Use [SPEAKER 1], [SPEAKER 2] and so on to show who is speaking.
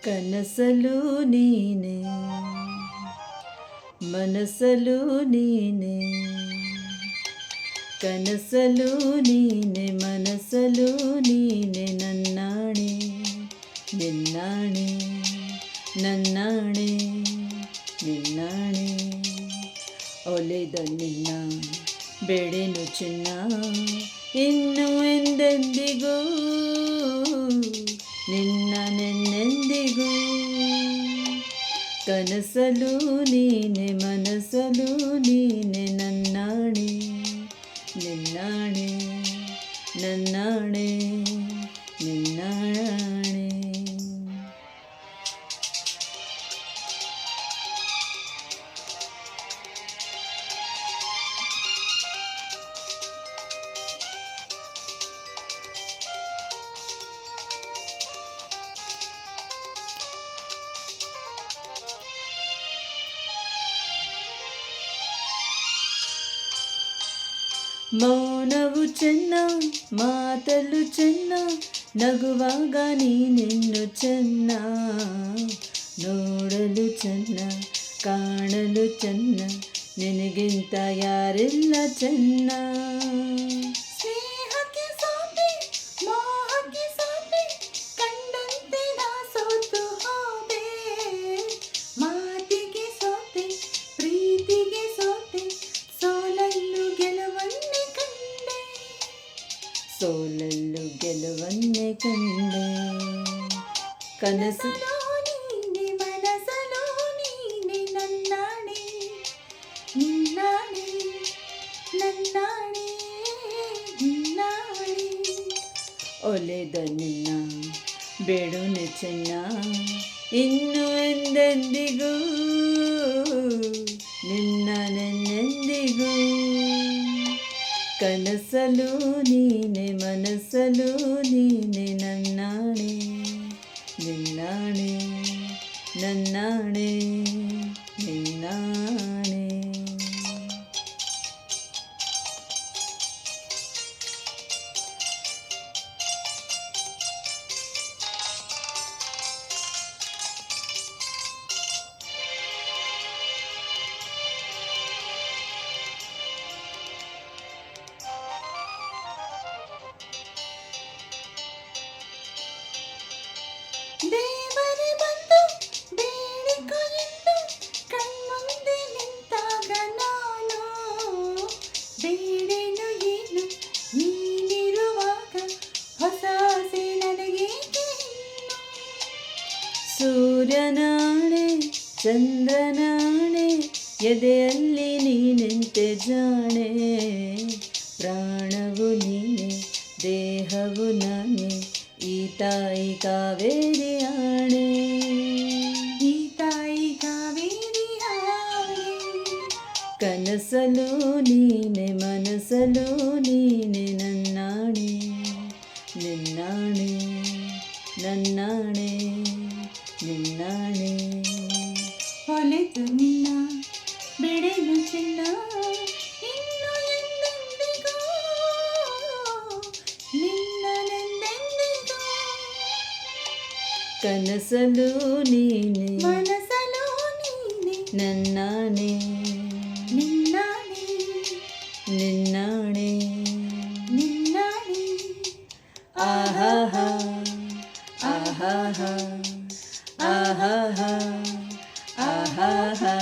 [SPEAKER 1] ಕನಸಲು ನೀನೆ ಮನಸಲು ನೀನೆ ಕನಸಲು ನೀನೆ ಮನಸಲು ನೀನೆ ನನ್ನಾಣೆ ನಿನ್ನಾಣೆ ನನ್ನಾಣೆ ನಿನ್ನಾಣೆ ಒಲಿದ ನಿನ್ನ ಬೆಳೆನು ಚಿನ್ನ ಇನ್ನು ಎಂದೆಂದಿಗೂ ನಿನ್ನ ನೆನ್ನೆಂದಿಗೂ ಕನಸಲು ನೀನೆ ಮನಸಲು ನೀನೆ ನನ್ನಾಣೆ ನಿನ್ನಾಣೆ ನನ್ನಾಣೆ ನಿನ್ನಾಣೆ. ಮೌನವು ಚೆನ್ನ ಮಾತಲು ಚೆನ್ನ ನಗುವಾಗ ನೀನೆನ್ನು ಚೆನ್ನ ನೋಡಲು ಚೆನ್ನ ಕಾಣಲು ಚೆನ್ನ ನಿನಗಿಂತ ಯಾರಿಲ್ಲ ಚೆನ್ನ. ಸ್ನೇಹಕ್ಕೆ ಸೋತೆ ಮೋಹಕ್ಕೆ ಸೋತೆ ಕಂಡಂತೆ ನಾ ಸೋತು ಹೋದೆ ಮಾತಿಗೆ ಸೋತೆ ಪ್ರೀತಿಗೆ ಸೋತೆ ಸೋಲಲ್ಲೂ ಗೆಲುವನ್ನೇ ಕಂಡೆ ಸೋಲಲ್ಲೂ ಗೆಲುವನ್ನೇ ಕಂಡೆ. ಕನಸಲು ನೀನೆ ಮನಸಲು ನೀನೆ ನನ್ನಾಣೆ ನಿನ್ನಾಣೆ ನನ್ನಾಣೆ ನಿನ್ನಾಣೆ ಒಲೆದ ನಿನ್ನ ಬೇಡುನೆ ಚೆನ್ನ ಇನ್ನು ಎಂದೆಂದಿಗೂ ನಿನ್ನ ನೆನ್ನೆಂದಿಗೂ ಕನಸಲು ನೀನೆ ಮನಸಲು ನೀನೆ ನನ್ನಾಣೆ ನಿನ್ನಾಣೆ ನನ್ನಾಣೆ ನಿನ್ನಾಣೆ. ದೇವರೇ ಬಂದು ಬೇಡಿಕೊ ಎಂದು ಕಣ್ಮುಂದೆ ನಿಂತಾಗ ನಾನು ಬೇಡೇನು ಏನು ನೀನಿರುವಾಗ ಹೊಸ ಆಸೆ ನನಗೇಕೆ ಇನ್ನು. ಸೂರ್ಯನಾಣೆ ಚಂದ್ರನಾಣೆ ಎದೆಯಲ್ಲಿ ನೀನೆಂತೆ ಜಾಣೆ ಪ್ರಾಣವು ನೀನೆ ದೇಹವು ನಾನೇ ಈ ತಾಯಿ ಕಾವೇರಿ ಆಣೆ ಈ ತಾಯಿ ಕಾವೇರಿ ಆಣೆ. ಕನಸಲು ನೀನೆ ಮನಸಲು ನೀನೆ ನನ್ನಾಣೆ ನಿನ್ನಾಣೆ ನನ್ನಾಣೆ ನಿನ್ನಾಣೆ ಒಲೆದು ನಿನ್ನ ಬೆಳೆನು ಚೆನ್ನ ಇನ್ನು ಎಂದೆಂದಿಗೂ ನಿನ್ನ ನೆನ್ನೆಂದಿಗೂ ಕನಸಲು ನೀನೆ ಮನಸಲು ನೀನೆ ನನ್ನಾಣೆ ನಿನ್ನಾಣೆ ನಿನ್ನಾಣೆ ನಿನ್ನಾಣೆ. ಆಹಾಹಾ ಆಹಾಹಾ ಆಹಾಹಾ ಆಹಾಹಾ.